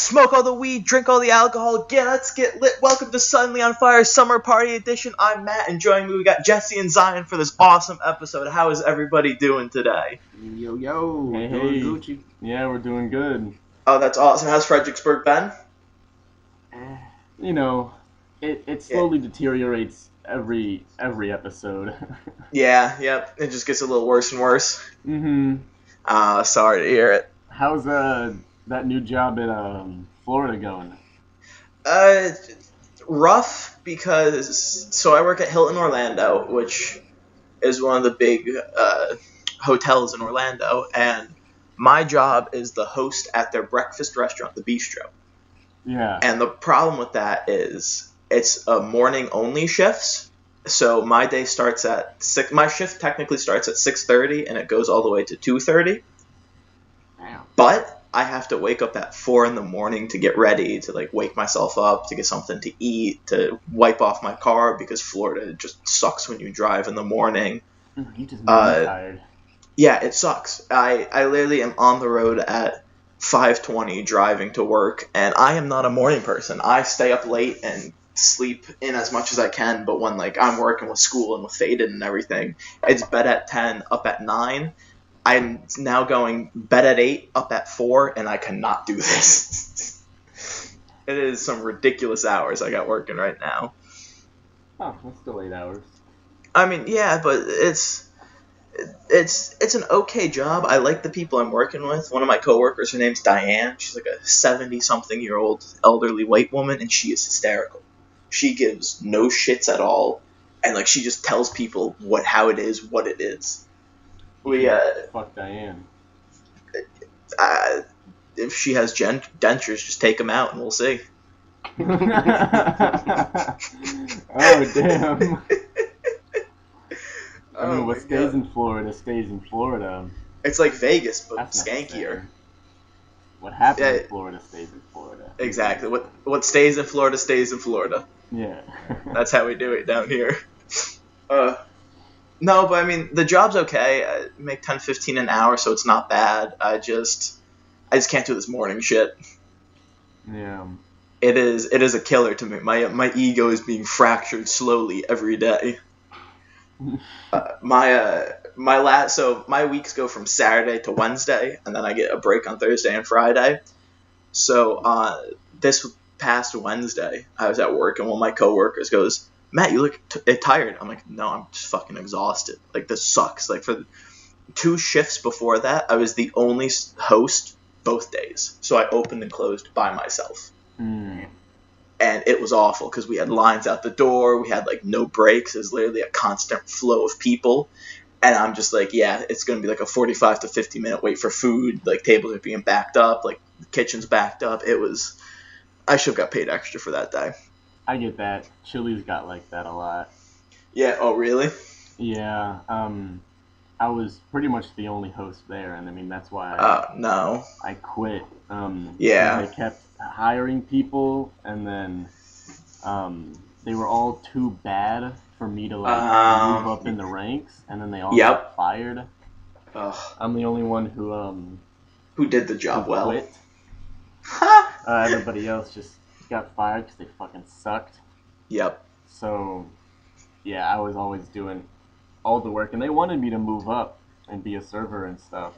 Smoke all the weed, drink all the alcohol, let's get lit. Welcome to Suddenly on Fire Summer Party Edition. I'm Matt, and joining me we got Jesse and Zion for this awesome episode. How is everybody doing today? Yo, hey, doing Gucci. Yeah, we're doing good. Oh, that's awesome. How's Fredericksburg been? You know, it slowly deteriorates every episode. Yep. It just gets a little worse and worse. Mm-hmm. Sorry to hear it. How's that new job in Florida going? Rough because I work at Hilton Orlando, which is one of the big hotels in Orlando, and my job is the host at their breakfast restaurant, the Bistro. Yeah. And the problem with that is it's a morning only shifts. So my day starts at 6. My shift technically starts at 6:30 and it goes all the way to 2:30. Damn. But I have to wake up at 4 in the morning to get ready, to wake myself up, to get something to eat, to wipe off my car because Florida just sucks when you drive in the morning. You just made me tired. Yeah, it sucks. I literally am on the road at 5:20 driving to work, and I am not a morning person. I stay up late and sleep in as much as I can, but when I'm working with school and with Faded and everything, it's bed at 10, up at 9. I'm now going bed at 8, up at 4, and I cannot do this. It is some ridiculous hours I got working right now. Oh, that's still 8 hours. I mean, yeah, but it's an okay job. I like the people I'm working with. One of my coworkers, her name's Diane. She's like a 70-something-year-old elderly white woman, and she is hysterical. She gives no shits at all, and she just tells people how it is, what it is. Fuck Diane. If she has dentures, just take them out and we'll see. Oh, damn. I mean, what stays in Florida stays in Florida. It's like Vegas, but That's skankier. What happens in Florida stays in Florida. Exactly. What stays in Florida stays in Florida. Yeah. That's how we do it down here. No, but I mean, the job's okay. I make $10-15 an hour, so it's not bad. I just can't do this morning shit. Yeah. It is a killer to me. My ego is being fractured slowly every day. My weeks go from Saturday to Wednesday, and then I get a break on Thursday and Friday. So this past Wednesday, I was at work, and one of my coworkers goes, "Matt, you look tired." I'm like, "No, I'm just fucking exhausted. This sucks." For 2 shifts before that, I was the only host both days. So I opened and closed by myself. Mm. And it was awful because we had lines out the door. We had no breaks. It was literally a constant flow of people. And I'm just yeah, it's going to be a 45 to 50 minute wait for food. Tables are being backed up. The kitchen's backed up. I should have got paid extra for that day. I get that. Chili's got that a lot. Yeah. Oh, really? Yeah. I was pretty much the only host there, and I mean that's why I quit. Yeah. They kept hiring people, and then they were all too bad for me to move up in the ranks, and then they all got fired. Ugh. I'm the only one who did the job well. Quit. Everybody else just got fired because they fucking sucked. Yep. So, yeah, I was always doing all the work, and they wanted me to move up and be a server and stuff.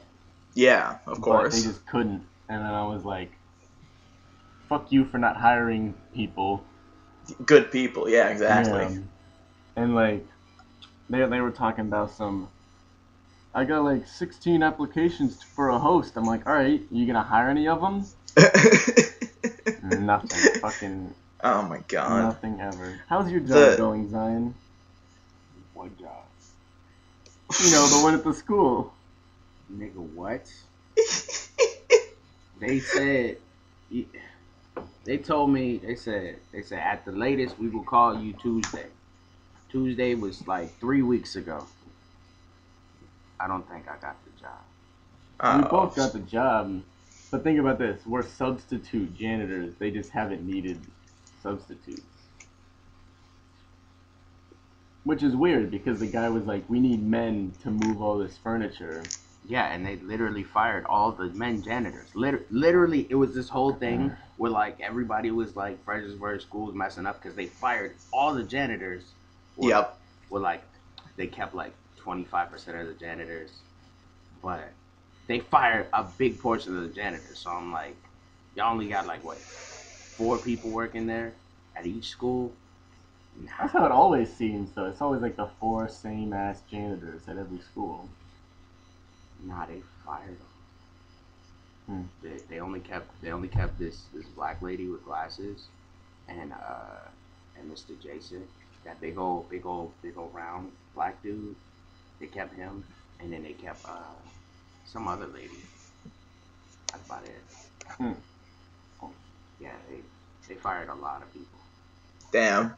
Yeah, of course. But they just couldn't, and then I was like, fuck you for not hiring people. Good people, yeah, exactly. Yeah. And they were talking about I got 16 applications for a host. I'm like, alright, you gonna hire any of them? Nothing. Fucking. Oh my god. Nothing ever. How's your job going, Zion? What job? You know, the one at the school. Nigga, what? They said, they told me, they said at the latest we will call you Tuesday. Tuesday was 3 weeks ago. I don't think I got the job. We both got the job, but think about this. We're substitute janitors. They just haven't needed substitutes. Which is weird because the guy was like, we need men to move all this furniture. Yeah, and they literally fired all the men janitors. Literally, it was this whole thing where like everybody was like freshers were schools messing up because they fired all the janitors. Yep. Were like they kept like 25% of the janitors, but they fired a big portion of the janitors. So I'm like, y'all only got like what 4 people working there at each school. That's how it always seems, though. It's always like the 4 same ass janitors at every school. Nah, they fired them. They only kept this black lady with glasses, and Mr. Jason, that big old round black dude. They kept him, and then they kept some other lady. That's about it. Yeah, they fired a lot of people. Damn.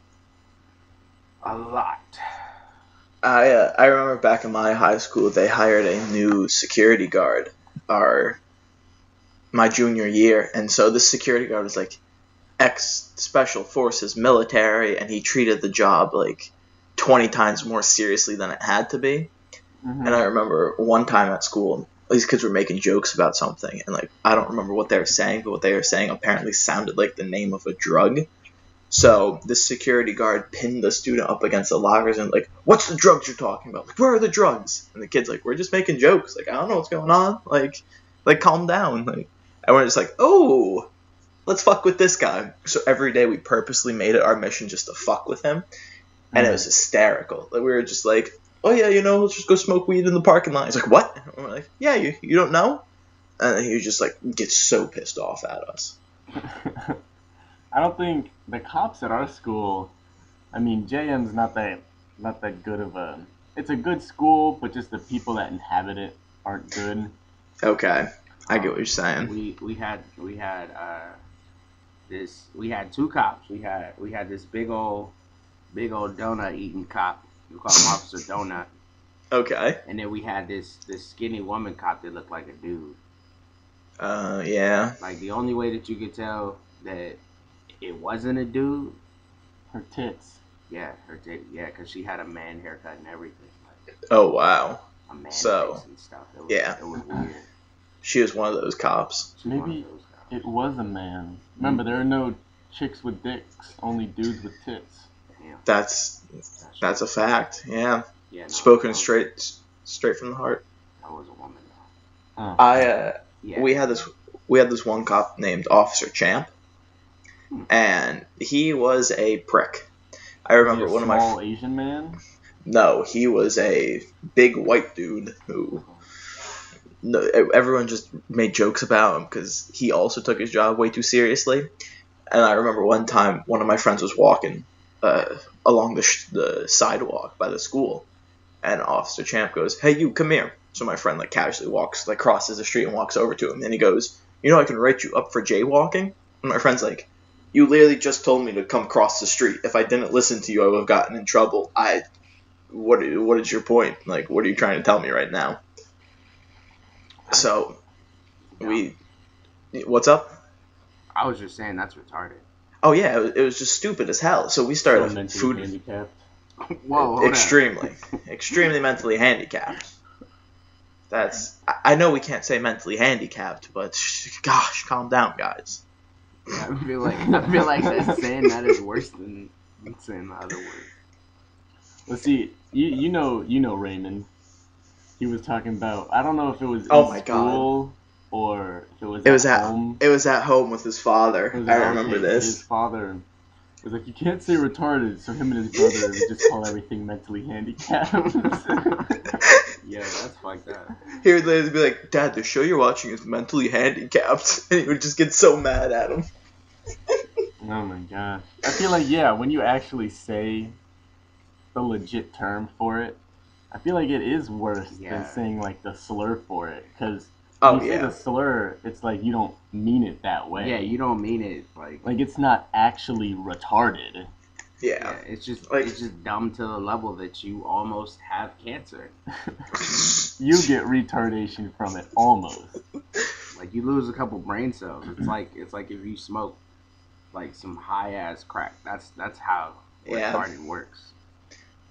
A lot. I remember back in my high school, they hired a new security guard my junior year, and so this security guard was like ex-special forces military, and he treated the job like 20 times more seriously than it had to be. And I remember one time at school, these kids were making jokes about something, and like I don't remember what they were saying, but what they were saying apparently sounded like the name of a drug. So this security guard pinned the student up against the lockers and like, what's the drugs you're talking about? Like, where are the drugs? And the kid's like, we're just making jokes. Like, I don't know what's going on. Like calm down. Like, and we're just like, oh, let's fuck with this guy. So every day we purposely made it our mission just to fuck with him. And it was hysterical. Like, we were just like, oh yeah, let's just go smoke weed in the parking lot. He's like, what? And we're like, yeah, you don't know? And he just like gets so pissed off at us. I don't think the cops at our school. I mean, JM's not that good of a. It's a good school, but just the people that inhabit it aren't good. Okay, I get what you're saying. We had 2 cops. We had this big old donut eating cop. We call him Officer Donut. Okay. And then we had this skinny woman cop that looked like a dude. Yeah. Like the only way that you could tell that it wasn't a dude. Her tits. Yeah, her tits. Yeah, because she had a man haircut and everything. Like, oh wow. A man face and stuff. Yeah. It was weird. She was one of those cops. Maybe it was a man. Remember, there are no chicks with dicks, only dudes with tits. Damn. That's a fact. Yeah. Yeah. No, Spoken straight from the heart. That was a woman though. We had this one cop named Officer Champ, and he was a prick. I remember one of my small Asian man. No, he was a big white dude who. No, everyone just made jokes about him because he also took his job way too seriously. And I remember one time, one of my friends was walking along the sidewalk by the school, and Officer Champ goes, "Hey, you, come here." So my friend casually crosses the street and walks over to him, and he goes, "I can write you up for jaywalking." And my friend's like, "You literally just told me to come cross the street. If I didn't listen to you, I would have gotten in trouble. What is your point? Like, what are you trying to tell me right now?" So, what's up? I was just saying that's retarded. Oh yeah, it was just stupid as hell. So we started food. Handicapped. Whoa, extremely mentally handicapped. I know we can't say mentally handicapped, but gosh, calm down, guys. Yeah, I feel like that saying that is worse than saying the other word. Let's see. You know Raymond. He was talking about. I don't know if it was in school or if it was at home. It was at home with his father. I remember this. His father was like, "You can't say retarded," so him and his brother would just call everything mentally handicapped. Yeah, that's fucked up. He would literally be like, "Dad, the show you're watching is mentally handicapped," and he would just get so mad at him. Oh my god! I feel like when you actually say the legit term for it, I feel like it is worse than saying the slur for it, because when you say the slur, it's like you don't mean it that way. Yeah, you don't mean it like it's not actually retarded. Yeah, it's just dumb to the level that you almost have cancer. You get retardation from it almost. Like you lose a couple brain cells. It's like if you smoke some high ass crack. That's how retarded works.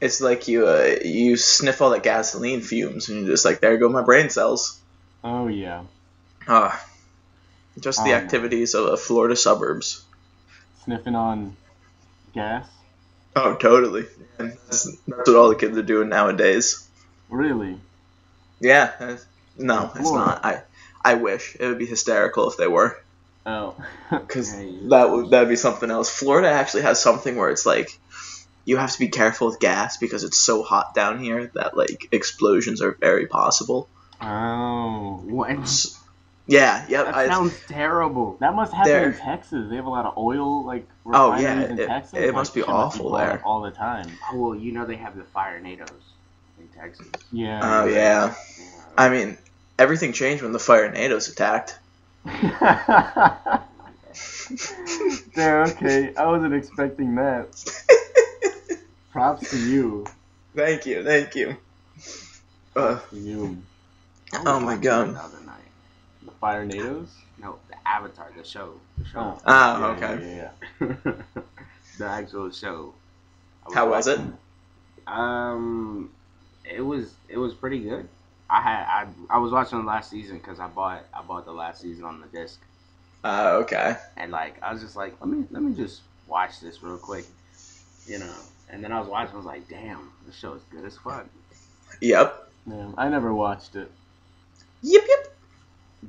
It's like you sniff all the gasoline fumes and you're just like, there go my brain cells. Oh yeah. Just the activities of Florida suburbs. Sniffing on gas? Oh, totally. And that's what all the kids are doing nowadays. Really? Yeah. No, it's not. I wish. It would be hysterical if they were. Oh. Because that'd be something else. Florida actually has something where it's like, you have to be careful with gas because it's so hot down here that, like, explosions are very possible. Oh. What? Yeah, yep. That sounds terrible. That must happen in Texas. They have a lot of oil, like, refineries in Texas. It must be awful there. All the time. Oh, well, you know they have the fire Nados in Texas. Yeah. Oh, yeah. I mean, everything changed when the fire Nados attacked. Damn, okay. I wasn't expecting that. Props to you. Thank you. Props to you. Oh my god. The Fire Nados? No, the Avatar, the show. Oh, okay. Yeah. The actual show. How was it? It was pretty good. I was watching the last season because I bought the last season on the disc. Okay. And like I was just like, let me just watch this real quick, you know. And then I was watching, I was like, damn, this show is good as fuck. Yep. Yeah, I never watched it. Yep.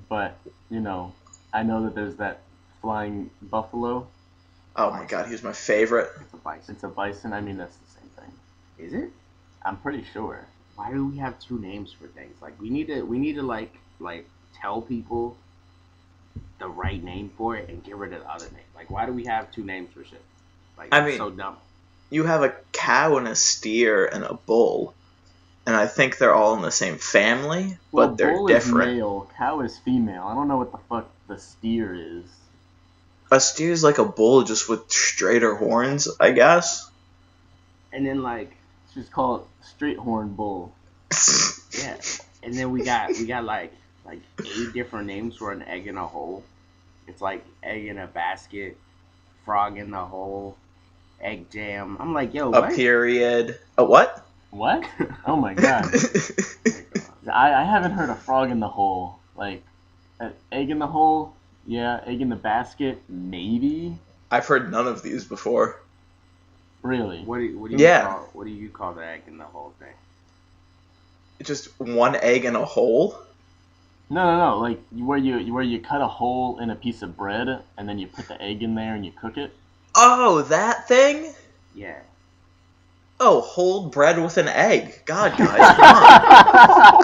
But, you know, I know that there's that flying buffalo. Oh my god, he was my favorite. It's a bison. I mean, that's the same thing. Is it? I'm pretty sure. Why do we have two names for things? Like we need to like tell people the right name for it and get rid of the other name. Like why do we have two names for shit? Like it's so dumb. You have a cow and a steer and a bull, and I think they're all in the same family, but they're bull different. Is male, cow is female. I don't know what the fuck the steer is. A steer is like a bull just with straighter horns, I guess. And then like it's just called straight horn bull. Yeah. And then we got like 8 different names for an egg in a hole. It's like egg in a basket, frog in the hole, egg jam. I'm like, yo, what? A period. A what? What? Oh my god. I haven't heard a frog in the hole. Like, an egg in the hole? Yeah. Egg in the basket? Maybe? I've heard none of these before. Really? What do you call the egg in the hole thing? Just one egg in a hole? No. Like where you cut a hole in a piece of bread and then you put the egg in there and you cook it. Oh, that thing? Yeah. Oh, hold bread with an egg. God, guys, come on.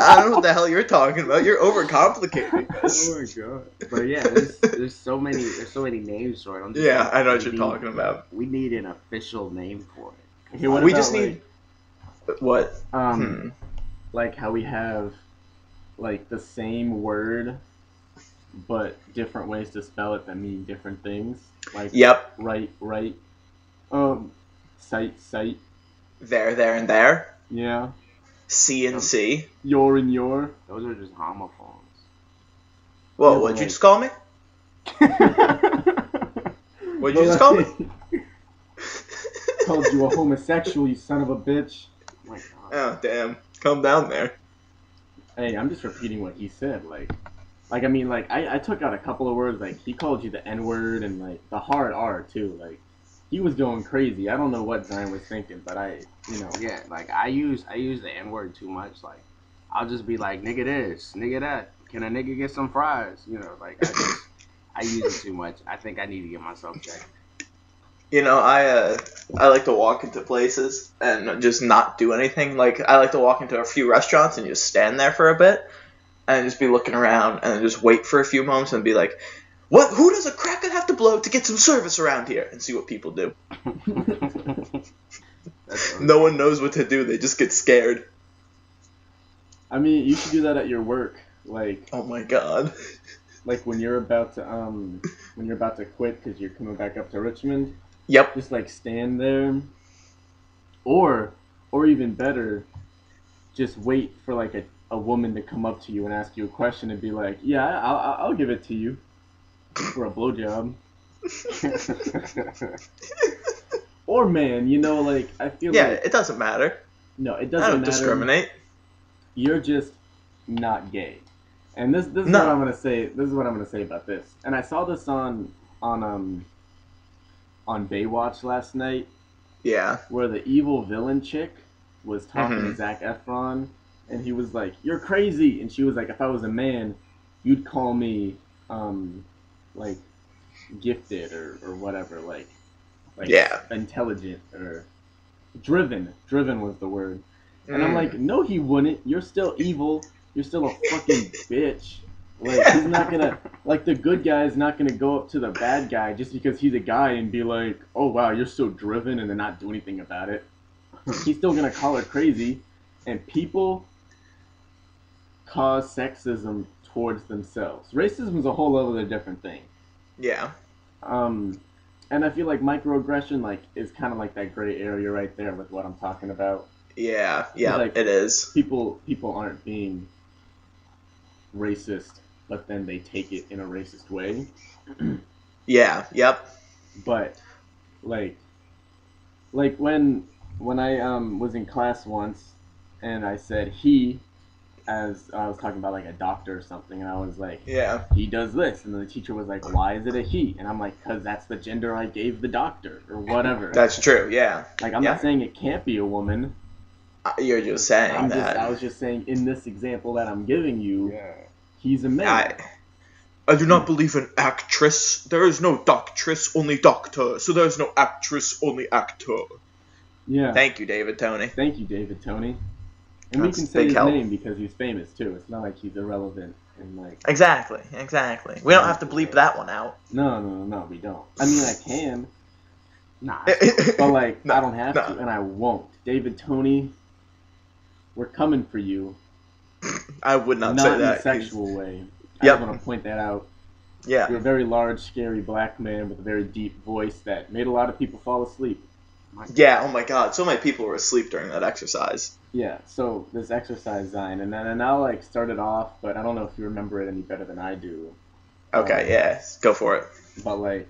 I don't know what the hell you're talking about. You're overcomplicating this. Oh my god. But yeah, there's so many names for it. I'm just like, I know what you're talking about. We need an official name for it. Okay, we just need what? Like how we have like the same word but different ways to spell it that mean different things. Like right. Sight. There. And there. Yeah. C and C. Your and your. Those are just homophones. Whoa, yeah, what'd you just call me? What'd you just call me? Called you a homosexual, you son of a bitch. Oh my god. Oh, damn. Calm down there. Hey, I'm just repeating what he said. Like I mean, like, I took out a couple of words. Like, he called you the N-word and, like, the hard R, too. Like, he was going crazy. I don't know what Zion was thinking, but Yeah, like, I use the N-word too much. Like, I'll just be like, nigga this, nigga that. Can a nigga get some fries? You know, like, I use it too much. I think I need to get myself checked. You know, I like to walk into places and just not do anything. Like, I like to walk into a few restaurants and just stand there for a bit and just be looking around and just wait for a few moments and be like, "What? Who does a cracker have to blow to get some service around here?" And see what people do. No one knows what to do. They just get scared. I mean, you should do that at your work. Like, oh my god. Like when you're about to quit because you're coming back up to Richmond. Yep. Just like stand there, or even better, just wait for like a woman to come up to you and ask you a question and be like, "Yeah, I'll give it to you for a blowjob." or man, you know, like, I feel Yeah, like... it doesn't matter. No, it I doesn't don't matter. discriminate. You're just not gay. And this is No. what I'm gonna say. This is what I'm gonna say about this. And I saw this on Baywatch last night, Yeah. where the evil villain chick was talking Mhm. to Zac Efron, and he was like, "You're crazy," and she was like, "If I was a man, you'd call me like gifted or whatever, like Yeah. intelligent or driven. Driven was the word." And I'm Mm. like, "No, he wouldn't. You're still evil. You're still a fucking bitch." Like, he's not gonna, like, the good guy's not gonna go up to the bad guy just because he's a guy and be like, "Oh wow, you're so driven," and then not do anything about it. He's still gonna call her crazy, and people cause sexism towards themselves. Racism is a whole other different thing. Yeah. And I feel like microaggression, like, is kind of like that gray area right there with what I'm talking about. Yeah. Like, It is. People aren't being racist, but then they take it in a racist way. Yeah. Yep. But like when I was in class once, and I said he, as I was talking about like a doctor or something, and I was like, Yeah. he does this, and the teacher was like, why is it a he? And I'm like, because that's the gender I gave the doctor or whatever. That's true. Yeah. Like, I'm not saying it can't be a woman. You're just saying that. I was just saying, in this example that I'm giving you, he's a man. I do not believe in actress. There is no doctress, only doctor. So there is no actress, only actor. Yeah. Thank you, David Tony. Thank you, David Tony. And That's we can say his help. name because he's famous too. It's not like he's irrelevant and like. Exactly. We don't have to bleep that one out. No, we don't. I mean, I can. Nah. But like, No, I don't have no. to, and I won't. David Tony, we're coming for you. I would not say Not in that. a sexual way. I Yep. just want to point that out. Yeah. You're a very large, scary black man with a very deep voice that made a lot of people fall asleep. Yeah. Oh my God. So many people were asleep during that exercise. Yeah. So this exercise, Zion, and then I'll like start it off, but I don't know if you remember it any better than I do. Okay. Yeah. Go for it. But like,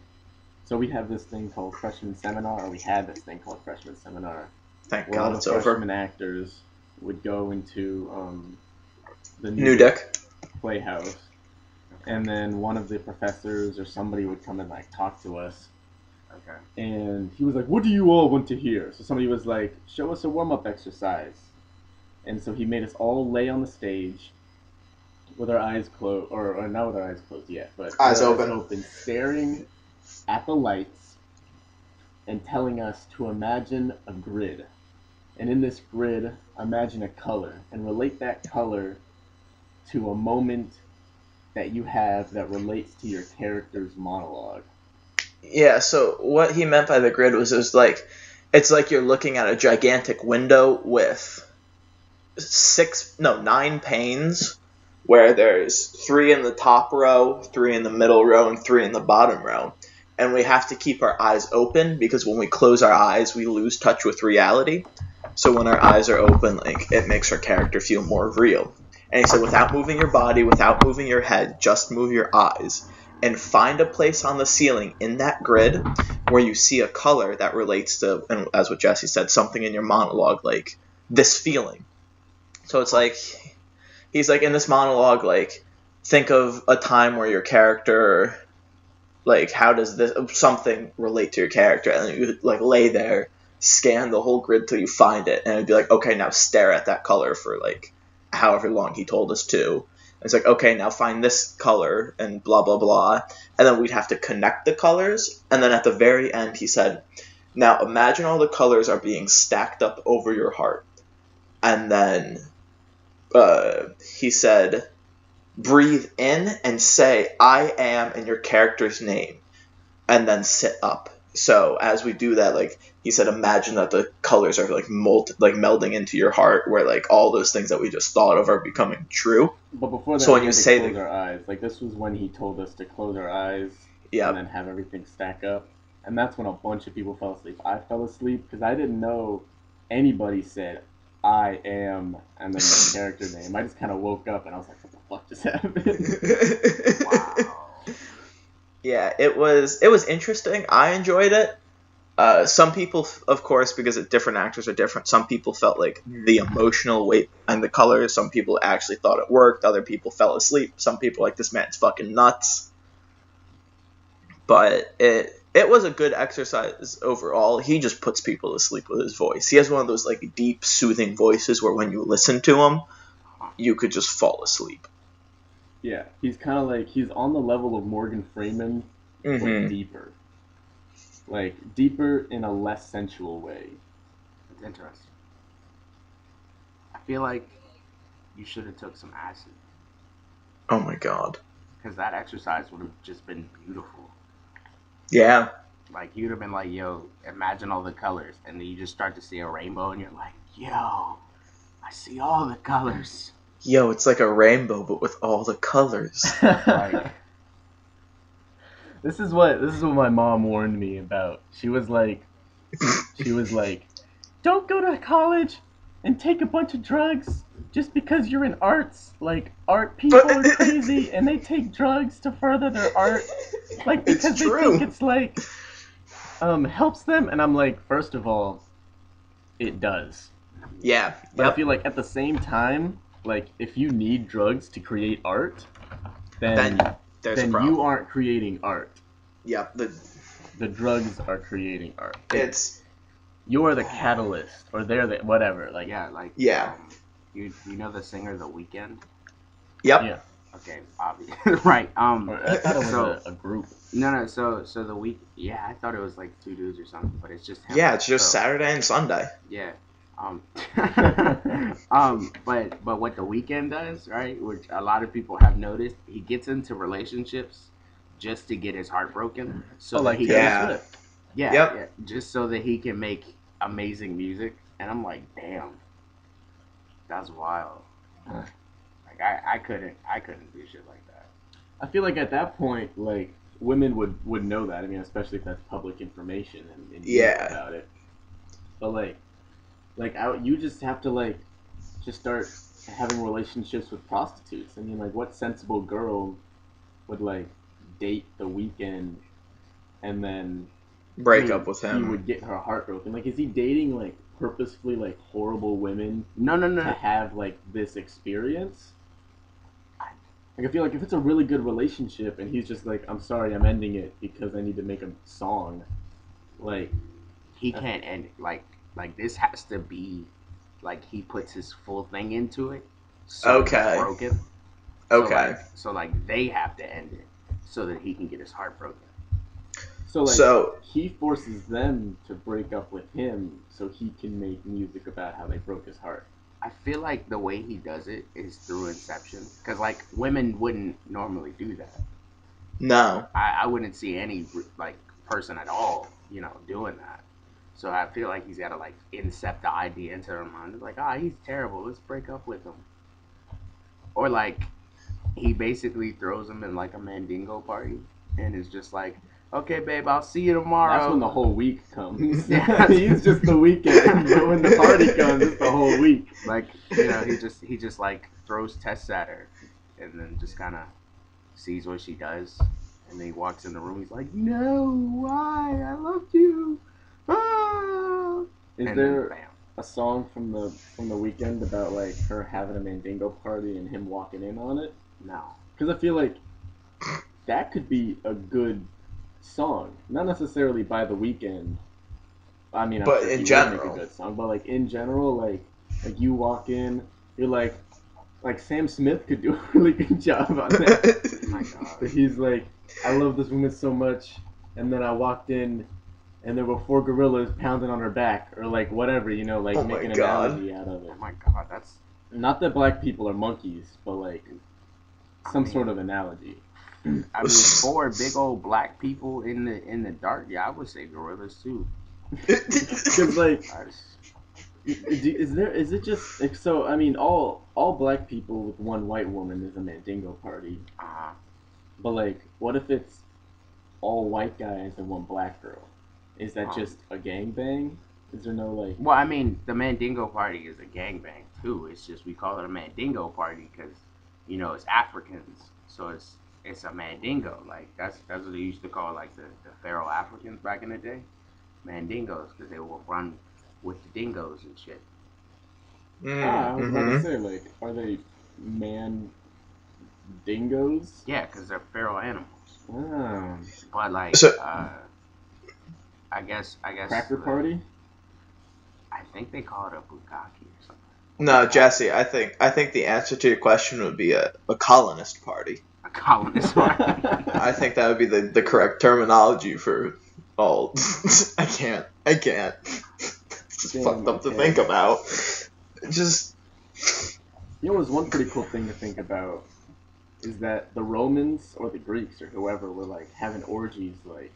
so we have this thing called freshman seminar, or we had this thing called freshman seminar, Thank where all God the it's over. freshman actors would go into the New Dick. playhouse, and then one of the professors or somebody would come and like talk to us. Okay. And he was like, "What do you all want to hear?" So somebody was like, "Show us a warm-up exercise." And so he made us all lay on the stage with our eyes closed, or not with our eyes closed yet, but Eyes with open. staring at the lights and telling us to imagine a grid. And in this grid, imagine a color and relate that color to a moment that you have that relates to your character's monologue. Yeah. So what he meant by the grid was it's like you're looking at a gigantic window with 9 panes, where there's 3 in the top row, 3 in the middle row, and 3 in the bottom row. And we have to keep our eyes open because when we close our eyes, we lose touch with reality. So when our eyes are open, like, it makes our character feel more real. And he said, without moving your body, without moving your head, just move your eyes. And find a place on the ceiling in that grid where you see a color that relates to, and as what Jesse said, something in your monologue, like this feeling. So it's like, he's like, in this monologue, like, think of a time where your character, like, how does this something relate to your character? And then you like lay there, scan the whole grid till you find it, and it'd be like, okay, now stare at that color for like however long he told us to. And it's like, okay, now find this color and blah blah blah, and then we'd have to connect the colors. And then at the very end, he said, now imagine all the colors are being stacked up over your heart, and then he said, breathe in and say, I am, in your character's name, and then sit up. So as we do that, like, he said, imagine that the colors are like melding into your heart, where like all those things that we just thought of are becoming true. But before that, so when we you had to say close our eyes. Like, this was when he told us to close our eyes Yep. and then have everything stack up. And that's when a bunch of people fell asleep. I fell asleep because I didn't know anybody said, I am, and then the character name. I just kind of woke up and I was like, what the fuck just happened? Wow. Yeah, it was interesting. I enjoyed it. Some people, of course, because different actors are different, some people felt like the emotional weight and the colors. Some people actually thought it worked. Other people fell asleep. Some people like, this man's fucking nuts. But it was a good exercise overall. He just puts people to sleep with his voice. He has one of those like deep, soothing voices where when you listen to him, you could just fall asleep. Yeah, he's kind of like, he's on the level of Morgan Freeman, but deeper. Like, deeper in a less sensual way. It's interesting. I feel like you should have took some acid. Oh my god. Because that exercise would have just been beautiful. Yeah. Like, you'd have been like, yo, imagine all the colors. And then you just start to see a rainbow, and you're like, yo, I see all the colors. Yo, it's like a rainbow, but with all the colors. Like, This is what my mom warned me about. She was like, don't go to college and take a bunch of drugs just because you're in arts. Like, art people are crazy and they take drugs to further their art. Like, because they think it's like, helps them. And I'm like, first of all, it does. Yeah. But I feel like at the same time, like, if you need drugs to create art, then you aren't creating art. Yep. The drugs are creating art. You're the catalyst, or they're the whatever. Like, yeah, like, yeah. You know the singer The Weeknd? Yep. Yeah. Okay, obvious. Right. I thought it was a group. No. So the week. Yeah, I thought it was like 2 dudes or something, but it's just him. Yeah, it's just Saturday and Sunday. Yeah. But what The Weeknd does, right, which a lot of people have noticed, he gets into relationships just to get his heart broken. So like yeah, Yep. yeah, just so that he can make amazing music. And I'm like, damn, that's wild. Like I couldn't do shit like that. I feel like at that point, like, women would know that. I mean, especially if that's public information and you know about it. But you just have to like just start having relationships with prostitutes. I mean, like, what sensible girl would like date The Weeknd and then break up with him? He would get her heart broken. Like, is he dating like purposefully like horrible women? No. To have like this experience. Like, I feel like if it's a really good relationship and he's just like, I'm sorry, I'm ending it because I need to make a song. Like, he can't end it. Like this has to be like he puts his full thing into it. So it's broken. Okay. So they have to end it so that he can get his heart broken. So he forces them to break up with him so he can make music about how they broke his heart. I feel like the way he does it is through Inception, because like women wouldn't normally do that. No. I wouldn't see any like person at all, doing that. So I feel like he's got to like incept the idea into their mind. Like, he's terrible. Let's break up with him. Or like he basically throws them in like a mandingo party and is just like, okay, babe, I'll see you tomorrow. That's when the whole week comes. Yeah. He's just the weekend, but when the party comes, it's the whole week. Like, he just like throws tests at her, and then just kind of sees what she does, and then he walks in the room. He's like, no, why? I loved you. Ah! Is there a song from the Weeknd about like her having a mandingo party and him walking in on it? No, because I feel like that could be a good song, not necessarily by The Weeknd. I mean, but sure in general, make a good song. But like in general, like you walk in, you're like Sam Smith could do a really good job on that. Oh my God. But he's like, I love this woman so much, and then I walked in, and there were 4 gorillas pounding on her back, or like whatever, make an analogy out of it. Oh my God, that's not that black people are monkeys, but like some sort of analogy. I mean, 4 big old black people in the dark. Yeah, I would say gorillas too. Because like, is it just so? I mean, all black people with one white woman is a mandingo party. But like, what if it's all white guys and one black girl? Is that just a gangbang? Is there no like? Well, I mean, the mandingo party is a gangbang too. It's just we call it a mandingo party because it's Africans, so it's a mandingo. Like that's what they used to call like the feral Africans back in the day. mandingos because they will run with the dingoes and shit. I was about to say, like, are they man dingoes? Yeah, because they're feral animals. Oh. But like, So, I guess. Cracker party? I think they call it a bukkake or something. no, Jesse, I think the answer to your question would be a colonist party. A colonist party. I think that would be the correct terminology for all. I can't. It's fucked up to think about. Just. You know, one pretty cool thing to think about is that the Romans or the Greeks or whoever were like having orgies like.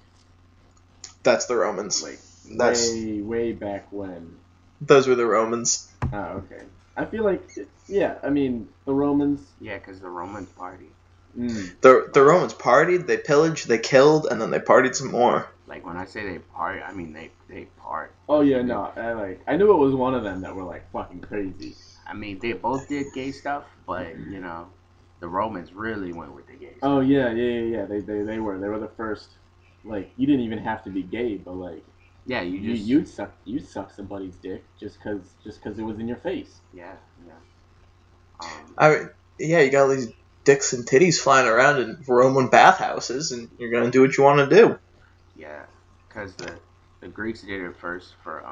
That's the Romans. Like That's way back when. Those were the Romans. Oh, okay. I feel like, yeah. I mean, the Romans. Yeah, because the Romans party. The Romans partied, they pillaged, they killed, and then they partied some more. Like when I say they party, I mean they part. Oh yeah, no. I knew it was one of them that were like fucking crazy. I mean, they both did gay stuff, but you know, the Romans really went with the gay stuff. Oh yeah. They were the first. Like, you didn't even have to be gay, but like, yeah, you'd suck somebody's dick just cause it was in your face. Yeah. I mean, yeah, you got all these dicks and titties flying around in Roman bathhouses, and you're gonna do what you want to do. Yeah, because the Greeks did it first for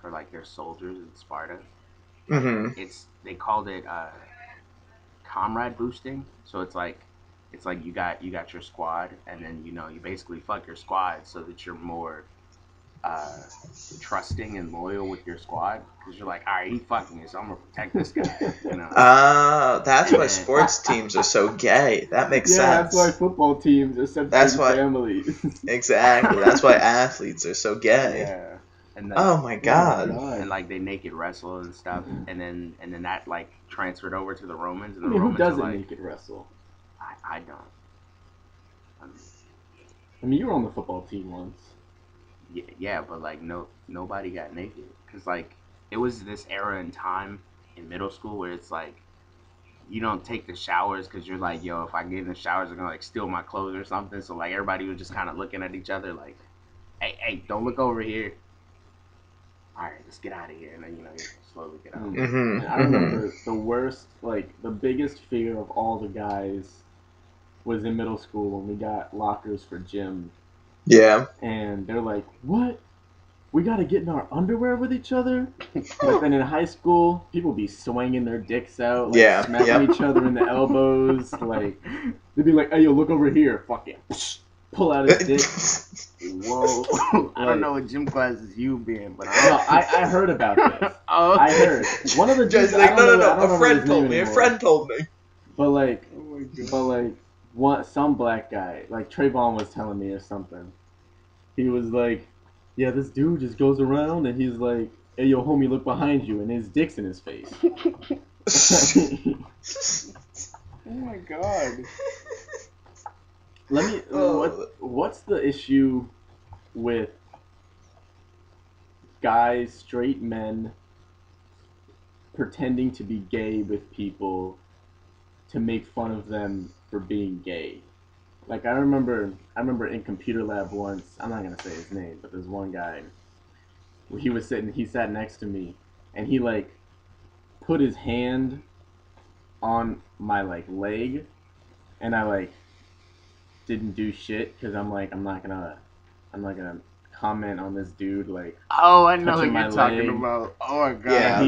like their soldiers in Sparta. Mm-hmm. They called it comrade boosting. So it's like you got your squad, and then you basically fuck your squad so that you're more trusting and loyal with your squad, because you're like, all right, he fucking me, so I'm gonna protect this guy. That's why sports teams are so gay. That makes sense. Yeah, that's why football teams are separated families. Exactly. That's why athletes are so gay. Yeah. And oh my god. And like they naked wrestle and stuff, and then that like transferred over to the Romans, and the Romans who doesn't like, naked wrestle? I don't. I mean, you were on the football team once. Yeah, but like nobody got naked, because like it was this era in time in middle school where it's like you don't take the showers because you're like, yo, if I get in the showers, they're gonna like steal my clothes or something. So like everybody was just kind of looking at each other like, hey, don't look over here. All right, let's get out of here, and then you slowly get out. Mm-hmm. I remember the worst, like the biggest fear of all the guys was in middle school when we got lockers for gym. Yeah. And they're like, what? We gotta get in our underwear with each other? But then in high school, people be swinging their dicks out, like smacking each other in the elbows. Like, they'd be like, hey, yo, look over here. Fucking pull out his dick. Whoa. I don't know what gym classes you've been, but I heard about this. Oh. I heard. One of the dudes, like, no. A friend told me. A friend told me. But like, some black guy, like Trayvon was telling me or something. He was like, yeah, this dude just goes around and he's like, hey, yo, homie, look behind you, and his dick's in his face. Oh my god. What's the issue with guys, straight men, pretending to be gay with people to make fun of them for being gay? Like, I remember in computer lab once, I'm not gonna say his name, but there's one guy, he sat next to me, and he like put his hand on my like leg, and I like didn't do shit because I'm like, I'm not gonna comment on this dude like. Oh, I know what you're talking about. Oh my god. Yeah,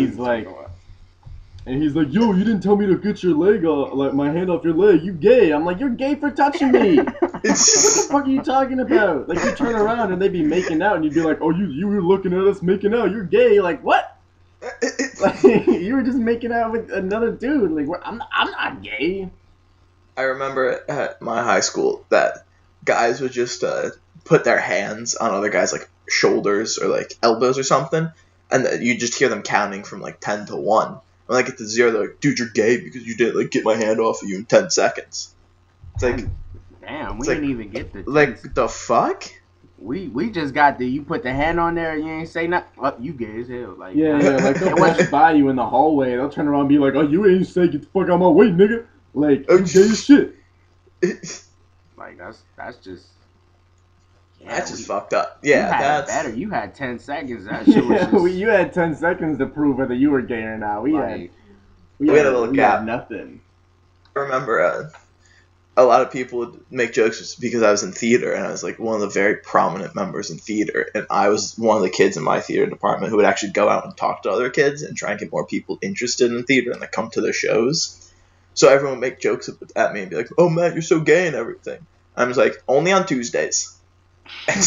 and he's like, yo, you didn't tell me to get your leg off, like my hand off your leg. You gay? I'm like, you're gay for touching me. What the fuck are you talking about? Like, you turn around and they be making out, and you'd be like, oh, you were looking at us making out. You're gay. Like, what? Like, you were just making out with another dude. Like, I'm not gay. I remember at my high school that guys would just put their hands on other guys' like shoulders or like elbows or something, and you just hear them counting from like 10 to 1. When I get to 0, they're like, dude, you're gay because you didn't like get my hand off of you in 10 seconds. It's like, damn, we didn't even get the like the fuck. We just got you put the hand on there and you ain't say nothing. Oh, you gay as hell. Like, yeah, like they'll pass by you in the hallway. They'll turn around and be like, oh, you ain't say get the fuck out of my way, nigga. Like, you gay as shit. Like, that's just, That's just fucked up. Yeah, you had that's it better. You had 10 seconds. That shit was just... you had 10 seconds to prove whether you were gay or not. We had a little gap. Had nothing. I remember a lot of people would make jokes because I was in theater, and I was like one of the very prominent members in theater, and I was one of the kids in my theater department who would actually go out and talk to other kids and try and get more people interested in theater and like come to their shows. So everyone would make jokes at me and be like, "Oh, Matt, you're so gay and everything." I was like, "Only on Tuesdays." And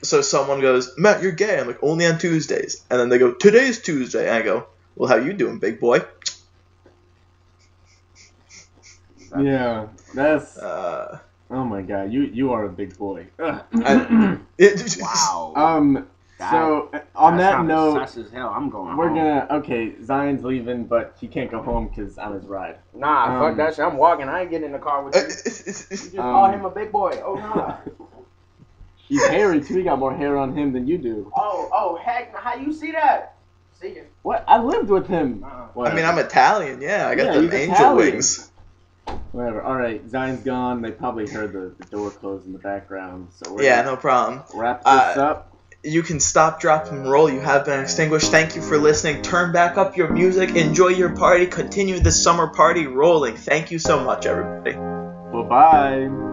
so someone goes, "Matt, you're gay." I'm like, "Only on Tuesdays." And then they go, "Today's Tuesday." And I go, "Well, how you doing, big boy?" Yeah, that's. Oh my god, you are a big boy. Wow. So on that note, sus as hell. I'm going. We're home. okay. Zion's leaving, but he can't go home because on his ride. Nah, fuck that shit. I'm walking. I ain't getting in the car with you. You just call him a big boy. Oh nah. He's hairy too. He got more hair on him than you do. Oh heck! How you see that? See ya. What? I lived with him. I mean, I'm Italian. Yeah, I got them angel Italian. wings. Whatever. All right, Zion's gone. They probably heard the door close in the background. So we're yeah, no problem. Wrap this up. You can stop, drop, and roll. You have been extinguished. Thank you for listening. Turn back up your music. Enjoy your party. Continue the summer party rolling. Thank you so much, everybody. Bye-bye.